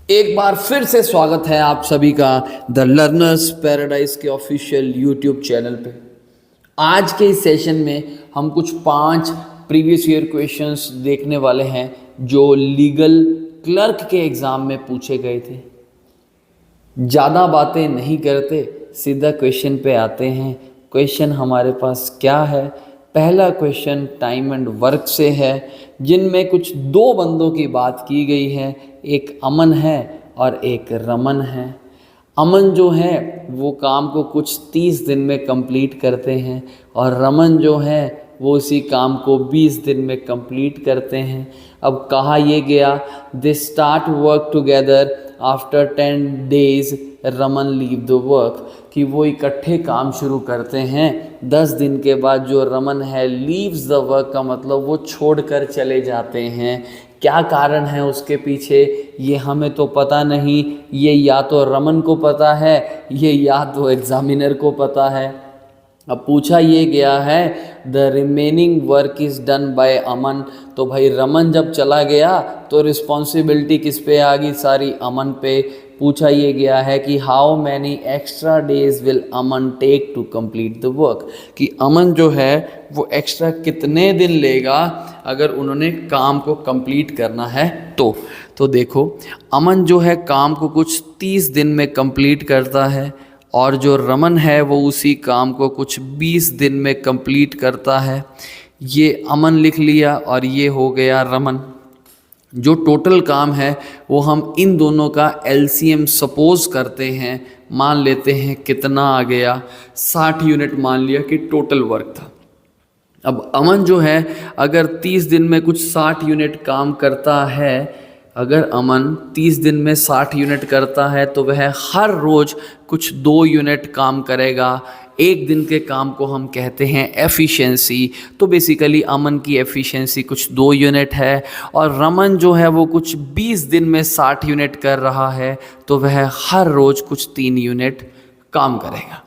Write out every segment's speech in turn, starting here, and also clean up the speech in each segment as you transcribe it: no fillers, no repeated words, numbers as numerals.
एक बार फिर से स्वागत है आप सभी का द लर्नर्स पैराडाइज के ऑफिशियल यूट्यूब चैनल पे। आज के इस सेशन में हम कुछ 5 प्रीवियस ईयर क्वेश्चंस देखने वाले हैं जो लीगल क्लर्क के एग्ज़ाम में पूछे गए थे। ज़्यादा बातें नहीं करते, सीधा क्वेश्चन पे आते हैं। क्वेश्चन हमारे पास क्या है? पहला क्वेश्चन टाइम एंड वर्क से है, जिनमें कुछ 2 बंदों की बात की गई है। एक अमन है और एक रमन है। अमन जो है वो काम को कुछ 30 दिन में कंप्लीट करते हैं और रमन जो है वो उसी काम को 20 दिन में कंप्लीट करते हैं। अब कहा ये गया they start work together after 10 days Raman leave the work, कि वो इकट्ठे काम शुरू करते हैं। 10 दिन के बाद जो रमन है लीव्स द वर्क का मतलब वो छोड़कर चले जाते हैं। क्या कारण है उसके पीछे ये हमें तो पता नहीं, ये या तो रमन को पता है, ये या तो एग्जामिनर को पता है। अब पूछा ये गया है the remaining work is done by Aman, तो भाई रमन जब चला गया तो रिस्पॉन्सिबिलिटी किस पे आ गई? सारी अमन पे। पूछा ये गया है कि how many extra days will Aman take to complete the work, कि अमन जो है वो एक्स्ट्रा कितने दिन लेगा अगर उन्होंने काम को कंप्लीट करना है तो देखो अमन जो है काम को कुछ 30 दिन में कंप्लीट करता है और जो रमन है वो उसी काम को कुछ 20 दिन में कंप्लीट करता है। ये अमन लिख लिया और ये हो गया रमन। जो टोटल काम है वो हम इन दोनों का एलसीएम सपोज करते हैं, मान लेते हैं कितना आ गया? 60 यूनिट मान लिया कि टोटल वर्क था। अब अमन जो है अगर 30 दिन में कुछ 60 यूनिट काम करता है, अगर अमन 30 दिन में 60 यूनिट करता है तो वह हर रोज़ कुछ 2 यूनिट काम करेगा। एक दिन के काम को हम कहते हैं एफिशिएंसी। तो बेसिकली अमन की एफिशिएंसी कुछ 2 यूनिट है और रमन जो है वो कुछ 20 दिन में 60 यूनिट कर रहा है तो वह हर रोज़ कुछ 3 यूनिट काम करेगा।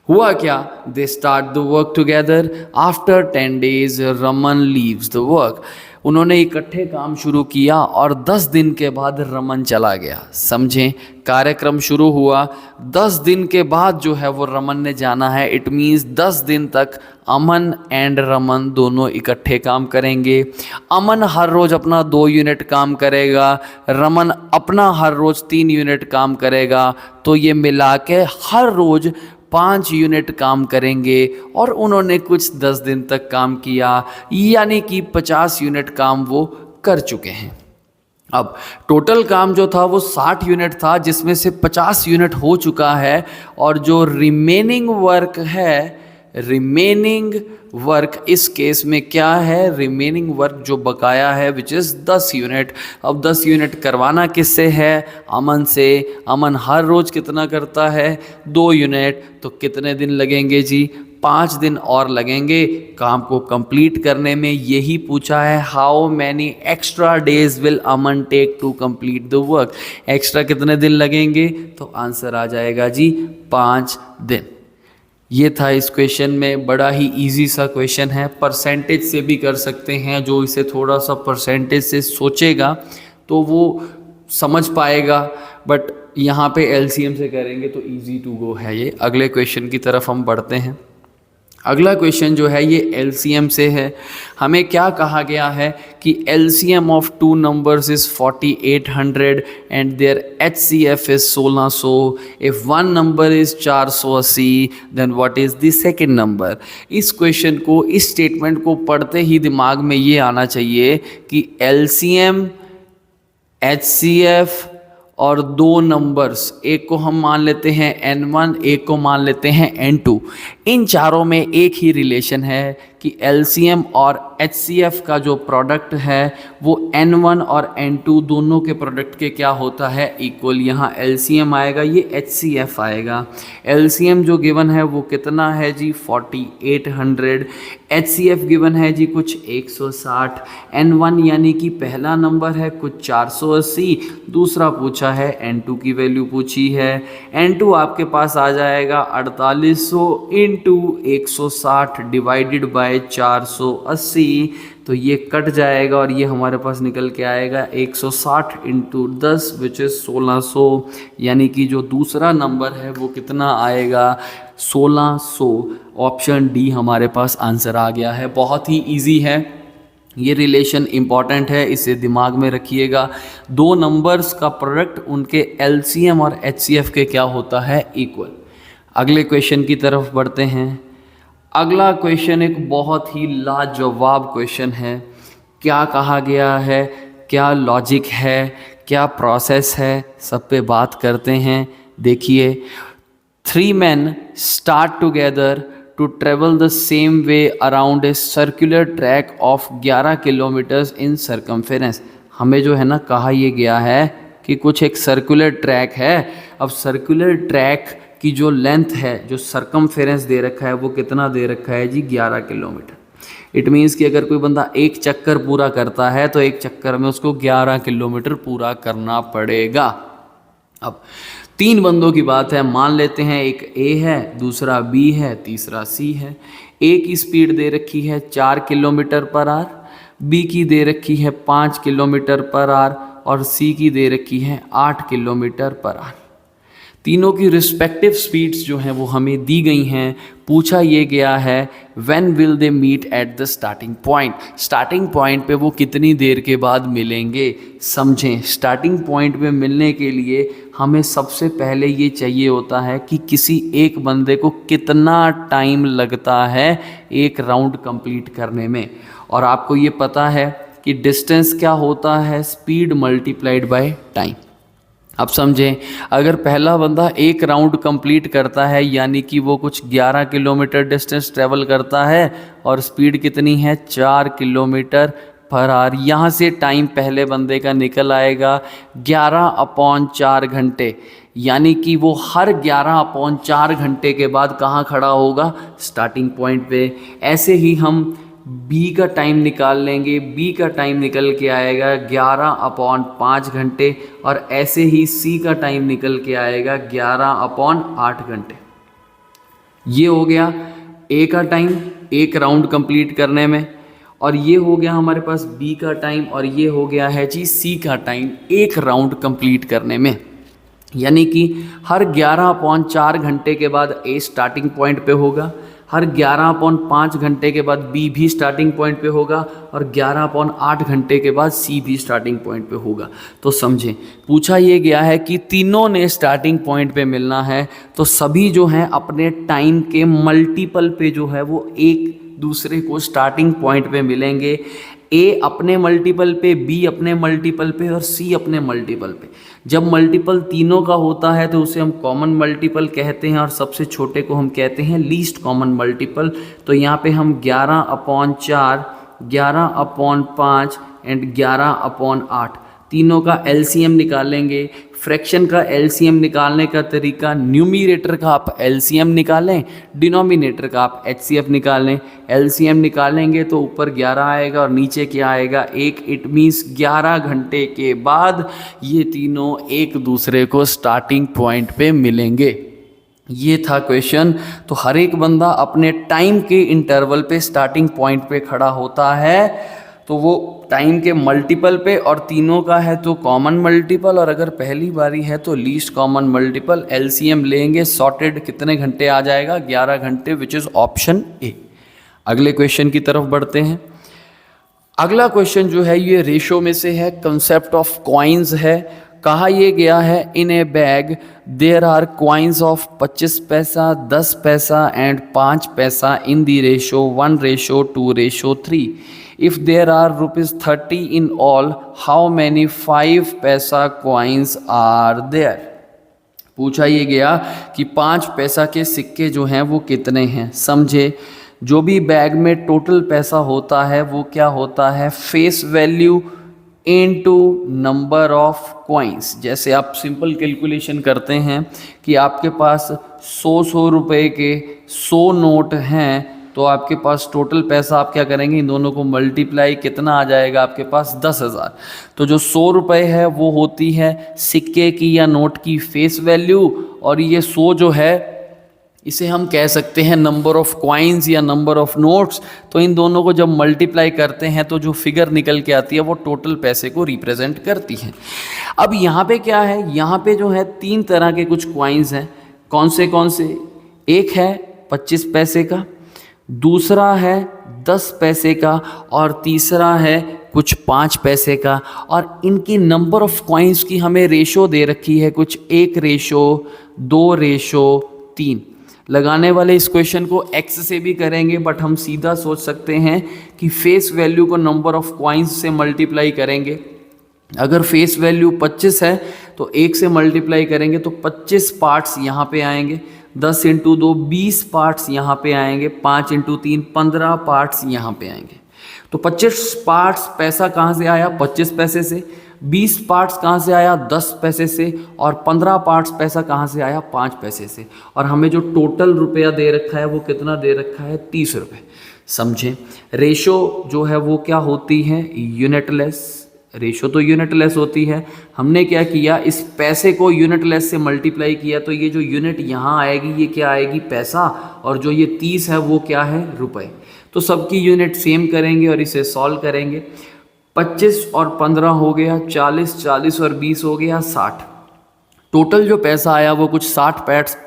हुआ क्या? They start the work together after 10 days Raman leaves the work. उन्होंने इकट्ठे काम शुरू किया और 10 दिन के बाद रमन चला गया। समझें, कार्यक्रम शुरू हुआ, 10 दिन के बाद जो है वो रमन ने जाना है। इट मीन्स 10 दिन तक अमन एंड रमन दोनों इकट्ठे काम करेंगे। अमन हर रोज़ अपना 2 यूनिट काम करेगा, रमन अपना हर रोज़ 3 यूनिट काम करेगा। तो ये मिला के हर रोज़ 5 यूनिट काम करेंगे और उन्होंने कुछ 10 दिन तक काम किया, यानी कि 50 यूनिट काम वो कर चुके हैं। अब टोटल काम जो था वो 60 यूनिट था, जिसमें से 50 यूनिट हो चुका है और जो रिमेनिंग वर्क है, रिमेनिंग वर्क इस केस में क्या है? रिमेनिंग वर्क जो बकाया है विच इज़ 10 यूनिट। अब 10 यूनिट करवाना किससे है? अमन से। अमन हर रोज़ कितना करता है? 2 यूनिट। तो कितने दिन लगेंगे जी? 5 दिन और लगेंगे काम को कंप्लीट करने में। यही पूछा है how many extra days will Aman take to complete the work. Extra कितने दिन लगेंगे? तो आंसर आ जाएगा जी 5 दिन। ये था इस क्वेश्चन में। बड़ा ही इजी सा क्वेश्चन है, परसेंटेज से भी कर सकते हैं। जो इसे थोड़ा सा परसेंटेज से सोचेगा तो वो समझ पाएगा, बट यहाँ पे एलसीएम से करेंगे तो इजी टू गो है ये। अगले क्वेश्चन की तरफ हम बढ़ते हैं। अगला क्वेश्चन जो है ये एलसीएम से है। हमें क्या कहा गया है कि LCM of 2 numbers is 4800 and their HCF is 1600। If 1 number is 480 then what is the second number. इस क्वेश्चन को, इस स्टेटमेंट को पढ़ते ही दिमाग में ये आना चाहिए कि एलसीएम, एचसीएफ और 2 नंबर्स, एक को हम मान लेते हैं n1, एक को मान लेते हैं n2। इन चारों में एक ही रिलेशन है कि एलसीएम और एचसीएफ का जो प्रोडक्ट है वो n1 और n2 दोनों के प्रोडक्ट के क्या होता है? इक्वल। यहाँ एलसीएम आएगा, ये एचसीएफ आएगा। एलसीएम जो गिवन है वो कितना है जी? 4800। एचसीएफ गिवन है जी कुछ 160। n1 यानी कि पहला नंबर है कुछ 480, दूसरा पूछा है n2 की वैल्यू पूछी है। n2 आपके पास आ जाएगा 4800 इंटू 160 डिवाइडेड बाय 480। तो ये कट जाएगा और ये हमारे पास निकल के आएगा 160 इंटू 10 विच इज़ 1600, यानी कि जो दूसरा नंबर है वो कितना आएगा 1600। ऑप्शन डी हमारे पास आंसर आ गया है। बहुत ही इजी है, ये रिलेशन इम्पॉर्टेंट है, इसे दिमाग में रखिएगा। दो नंबर्स का प्रोडक्ट उनके एलसीएम और एचसीएफ के क्या होता है, इक्वल। अगले क्वेश्चन की तरफ बढ़ते हैं। अगला क्वेश्चन एक बहुत ही लाजवाब क्वेश्चन है। क्या कहा गया है, क्या लॉजिक है, क्या प्रोसेस है, सब पे बात करते हैं। देखिए, 3 men start together to travel the same way around a circular track of 11 kilometres in circumference। हमें जो है ना कहा ये गया है कि कुछ एक सर्कुलर ट्रैक है। अब सर्कुलर ट्रैक की जो लेंथ है, जो सरकमफेरेंस दे रखा है, वो कितना दे रखा है जी 11 किलोमीटर। इट मीन्स कि अगर कोई बंदा एक चक्कर पूरा करता है तो एक चक्कर में उसको 11 किलोमीटर पूरा करना पड़ेगा। अब 3 बंदों की बात है, मान लेते हैं एक ए है, दूसरा बी है, तीसरा सी है। ए की स्पीड दे रखी है 4 किलोमीटर पर आवर, बी की दे रखी है 5 किलोमीटर पर आवर और सी की दे रखी है 8 किलोमीटर पर आवर। तीनों की रिस्पेक्टिव स्पीड्स जो हैं वो हमें दी गई हैं। पूछा ये गया है when will they meet at the starting point. Starting point पे वो कितनी देर के बाद मिलेंगे। समझें, स्टार्टिंग पॉइंट पे मिलने के लिए हमें सबसे पहले ये चाहिए होता है कि किसी एक बंदे को कितना टाइम लगता है एक राउंड कंप्लीट करने में। और आपको ये पता है कि डिस्टेंस क्या होता है, स्पीड मल्टीप्लाइड बाय टाइम। अब समझें, अगर पहला बंदा एक राउंड कंप्लीट करता है यानी कि वो कुछ 11 किलोमीटर डिस्टेंस ट्रेवल करता है और स्पीड कितनी है 4 किलोमीटर पर आवर। यहाँ से टाइम पहले बंदे का निकल आएगा 11/4 घंटे, यानी कि वो हर 11/4 घंटे के बाद कहाँ खड़ा होगा, स्टार्टिंग पॉइंट पे। ऐसे ही हम बी का टाइम निकाल लेंगे, बी का टाइम निकल के आएगा 11/5 घंटे और ऐसे ही सी का टाइम निकल के आएगा 11/8 घंटे। ये हो गया ए का टाइम एक राउंड कंप्लीट करने में, और ये हो गया हमारे पास बी का टाइम, और ये हो गया है जी सी का टाइम एक राउंड कंप्लीट करने में। यानी कि हर 11/4 घंटे के बाद ए स्टार्टिंग पॉइंट पे होगा, हर 11/5 घंटे के बाद बी भी स्टार्टिंग पॉइंट पे होगा और 11/8 घंटे के बाद सी भी स्टार्टिंग पॉइंट पे होगा। तो समझें, पूछा ये गया है कि तीनों ने स्टार्टिंग पॉइंट पे मिलना है, तो सभी जो हैं अपने टाइम के मल्टीपल पे जो है वो एक दूसरे को स्टार्टिंग पॉइंट पे मिलेंगे। ए अपने मल्टीपल पे, बी अपने मल्टीपल पे और सी अपने मल्टीपल पे। जब मल्टीपल तीनों का होता है तो उसे हम कॉमन मल्टीपल कहते हैं और सबसे छोटे को हम कहते हैं लीस्ट कॉमन मल्टीपल। तो यहाँ पे हम 11/4, 11/5 एंड 11/8 तीनों का एलसीएम निकालेंगे। फ्रैक्शन का एलसीएम निकालने का तरीका, न्यूमरेटर का आप एलसीएम निकालें, डिनोमिनेटर का आप एचसीएफ निकालें। एलसीएम निकालेंगे तो ऊपर 11 आएगा और नीचे क्या आएगा 1। इट मीन्स 11 घंटे के बाद ये तीनों एक दूसरे को स्टार्टिंग पॉइंट पे मिलेंगे। ये था क्वेश्चन। तो हर एक बंदा अपने टाइम के इंटरवल पे स्टार्टिंग पॉइंट पे खड़ा होता है, तो वो टाइम के मल्टीपल पे, और तीनों का है तो कॉमन मल्टीपल, और अगर पहली बारी है तो लीस्ट कॉमन मल्टीपल। एलसीएम लेंगे, सॉर्टेड कितने घंटे आ जाएगा 11 घंटे, विच इज़ ऑप्शन ए। अगले क्वेश्चन की तरफ बढ़ते हैं। अगला क्वेश्चन जो है ये रेशो में से है, कंसेप्ट ऑफ कॉइन्स है। कहा यह गया है in a bag there are coins of 25 paisa, 10 paisa and 5 paisa in the ratio 1:2:3। If there are ₹30 in all, how many 5 पैसा coins are there? पूछा ये गया कि 5 पैसा के सिक्के जो हैं वो कितने हैं। समझे, जो भी बैग में टोटल पैसा होता है वो क्या होता है, face value into number of coins. जैसे आप सिंपल कैलकुलेशन करते हैं कि आपके पास 100 रुपए के 100 नोट हैं, तो आपके पास टोटल पैसा आप क्या करेंगे, इन दोनों को मल्टीप्लाई, कितना आ जाएगा आपके पास 10,000। तो जो 100 रुपये है वो होती है सिक्के की या नोट की फेस वैल्यू, और ये 100 जो है इसे हम कह सकते हैं नंबर ऑफ कॉइन्स या नंबर ऑफ नोट्स। तो इन दोनों को जब मल्टीप्लाई करते हैं तो जो फिगर निकल के आती है वो टोटल पैसे को रिप्रेजेंट करती है। अब यहाँ पे क्या है, यहाँ पे जो है 3 तरह के कुछ कॉइन्स हैं। कौन से? एक है 25 पैसे का, दूसरा है 10 पैसे का और तीसरा है कुछ 5 पैसे का। और इनकी नंबर ऑफ कॉइन्स की हमें रेशो दे रखी है, कुछ 1:2:3। लगाने वाले इस क्वेश्चन को x से भी करेंगे, बट हम सीधा सोच सकते हैं कि फेस वैल्यू को नंबर ऑफ कॉइन्स से मल्टीप्लाई करेंगे। अगर फेस वैल्यू 25 है तो 1 से मल्टीप्लाई करेंगे तो 25 पार्ट्स यहाँ पे आएंगे, 10 × 2 20 पार्ट्स यहाँ पे आएंगे, 5 × 3 15 पार्ट्स यहाँ पे आएंगे। तो 25 पार्ट्स पैसा कहाँ से आया? 25 पैसे से। 20 पार्ट्स कहाँ से आया? 10 पैसे से। और 15 पार्ट्स पैसा कहाँ से आया? 5 पैसे से। और हमें जो टोटल रुपया दे रखा है वो कितना दे रखा है? 30 रुपये। समझें, रेशो जो है वो क्या होती है? यूनिटलेस। रेशो तो यूनिटलेस होती है। हमने क्या किया, इस पैसे को यूनिटलेस से मल्टीप्लाई किया, तो ये जो यूनिट यहाँ आएगी ये क्या आएगी? पैसा। और जो ये 30 है वो क्या है? रुपए। तो सबकी यूनिट सेम करेंगे और इसे सॉल्व करेंगे। 25 और 15 हो गया 40, 40 और 20 हो गया 60। टोटल जो पैसा आया वो कुछ 60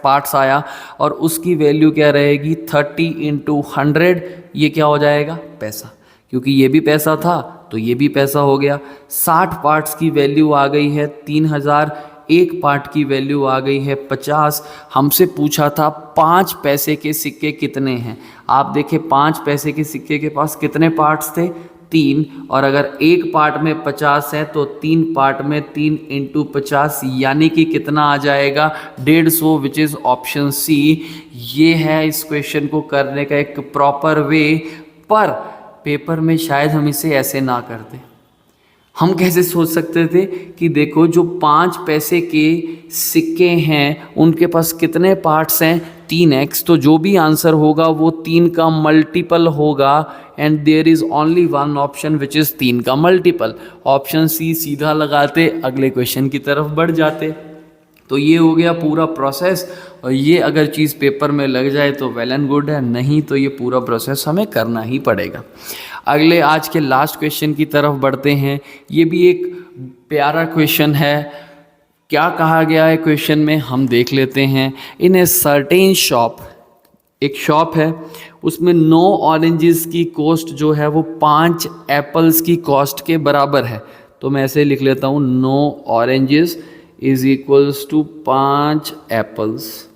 पार्ट्स आया और उसकी वैल्यू क्या रहेगी? 30 × 100। ये क्या हो जाएगा? पैसा। क्योंकि ये भी पैसा था तो ये भी पैसा हो गया। 60 पार्ट्स की वैल्यू आ गई है 3000, एक पार्ट की वैल्यू आ गई है 50। हमसे पूछा था 5 पैसे के सिक्के कितने हैं। आप देखें 5 पैसे के सिक्के के पास कितने पार्ट्स थे? 3। और अगर एक पार्ट में 50 है तो 3 पार्ट में 3 × 50 यानी कि कितना आ जाएगा? 150, विच इज़ ऑप्शन सी। ये है इस क्वेश्चन को करने का एक प्रॉपर वे। पर पेपर में शायद हम इसे ऐसे ना करते। हम कैसे सोच सकते थे कि देखो जो 5 पैसे के सिक्के हैं उनके पास कितने पार्ट्स हैं? 3x। तो जो भी आंसर होगा वो 3 का मल्टीपल होगा and there is only one option which is 3 का मल्टीपल। ऑप्शन सी सीधा लगाते, अगले क्वेश्चन की तरफ बढ़ जाते। तो ये हो गया पूरा प्रोसेस। और ये अगर चीज़ पेपर में लग जाए तो वेल एंड गुड है, नहीं तो ये पूरा प्रोसेस हमें करना ही पड़ेगा। अगले आज के लास्ट क्वेश्चन की तरफ बढ़ते हैं। ये भी एक प्यारा क्वेश्चन है। क्या कहा गया है क्वेश्चन में, हम देख लेते हैं। इन ए सर्टेन शॉप, एक शॉप है, उसमें 9 ऑरेंजेस की कॉस्ट जो है वो 5 एप्पल्स की कॉस्ट के बराबर है। तो मैं ऐसे लिख लेता हूँ, 9 oranges is equals to 5 apples.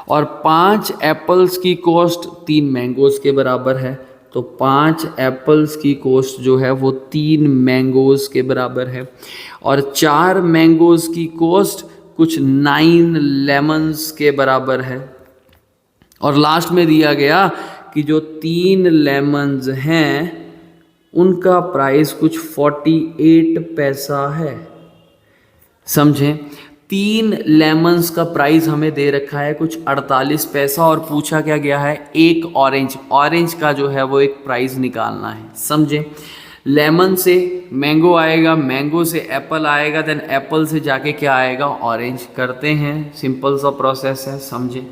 और 5 एप्पल्स की कॉस्ट 3 मैंगोज़ के बराबर है। तो 5 एप्पल्स की कॉस्ट जो है वो 3 मैंगोज़ के बराबर है। और 4 मैंगोज़ की कॉस्ट कुछ 9 लेमन्स के बराबर है। और लास्ट में दिया गया कि जो 3 लेमन्स हैं उनका प्राइस कुछ 48 पैसा है। समझें, 3 लेमन्स का प्राइस हमें दे रखा है कुछ 48 पैसा और पूछा क्या गया है? एक ऑरेंज का जो है वो एक प्राइस निकालना है। समझें, लेमन से मैंगो आएगा, मैंगो से एप्पल आएगा, देन एप्पल से जाके क्या आएगा? ऑरेंज। करते हैं, सिंपल सा प्रोसेस है। समझें,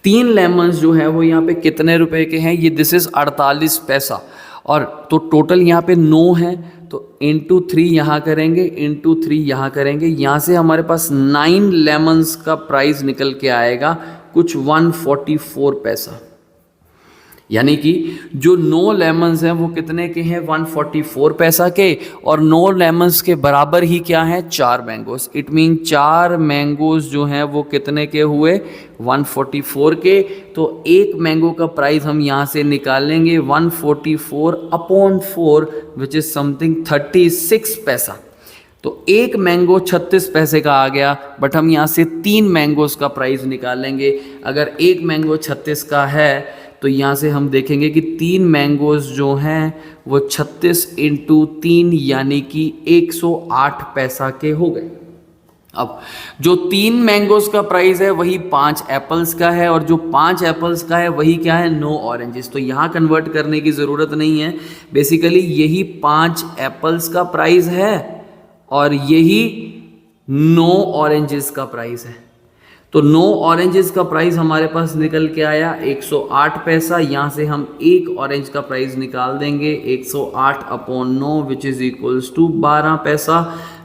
3 लेमन्स जो है वो यहाँ पे कितने रुपए के हैं? ये दिस इज़ 48 पैसा। और तो टोटल यहाँ पे 9 है, तो इंटू 3 यहाँ करेंगे, इंटू 3 यहाँ करेंगे। यहाँ से हमारे पास 9 लेमन्स का प्राइस निकल के आएगा कुछ 144 पैसा। यानी कि जो 9 लेमन्स हैं वो कितने के हैं? 144 पैसा के। और 9 लेमन्स के बराबर ही क्या है? 4 मैंगोज़। इट मीन 4 मैंगोज़ जो हैं वो कितने के हुए? 144 के। तो एक मैंगो का प्राइस हम यहाँ से निकालेंगे 144/4 विच इज़ समथिंग 36 पैसा। तो एक मैंगो 36 पैसे का आ गया, बट हम यहाँ से 3 मैंगोज़ का प्राइस निकालेंगे। अगर एक मैंगो 36 का है तो यहाँ से हम देखेंगे कि 3 मैंगोज़ जो हैं वो 36 × 3 यानी कि 108 पैसा के हो गए। अब जो 3 मैंगोज़ का प्राइस है वही 5 एप्पल्स का है, और जो 5 एप्पल्स का है वही क्या है? 9 ऑरेंजेस। तो यहाँ कन्वर्ट करने की ज़रूरत नहीं है। बेसिकली यही 5 एप्पल्स का प्राइस है और यही 9 ऑरेंजेस का प्राइस है। तो 9 ऑरेंजेस का प्राइस हमारे पास निकल के आया 108 पैसा। यहाँ से हम एक ऑरेंज का प्राइस निकाल देंगे 108 upon 9 which is equals to 12 पैसा।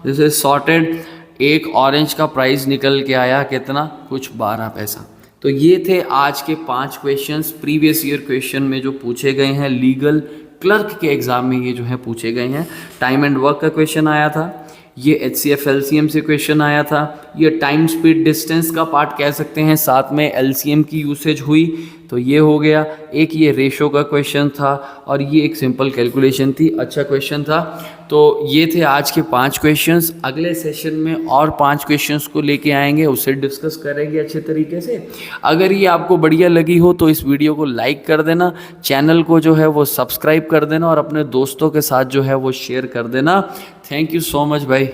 This is sorted. एक ऑरेंज का प्राइस निकल के आया कितना, कुछ 12 पैसा। तो ये थे आज के 5 क्वेश्चंस प्रीवियस ईयर क्वेश्चन में जो पूछे गए हैं, लीगल क्लर्क के एग्जाम में ये जो है पूछे गए हैं। टाइम एंड वर्क का क्वेश्चन आया था, ये HCF LCM से क्वेश्चन आया था, ये टाइम स्पीड डिस्टेंस का पार्ट कह सकते हैं, साथ में LCM की यूसेज हुई तो ये हो गया। एक ये रेशो का क्वेश्चन था और ये एक सिंपल कैलकुलेशन थी, अच्छा क्वेश्चन था। तो ये थे आज के 5 क्वेश्चंस। अगले सेशन में और 5 क्वेश्चंस को लेके आएंगे, उससे डिस्कस करेंगे अच्छे तरीके से। अगर ये आपको बढ़िया लगी हो तो इस वीडियो को लाइक कर देना, चैनल को जो है वो सब्सक्राइब कर देना और अपने दोस्तों के साथ जो है वो शेयर कर देना। थैंक यू सो मच भाई।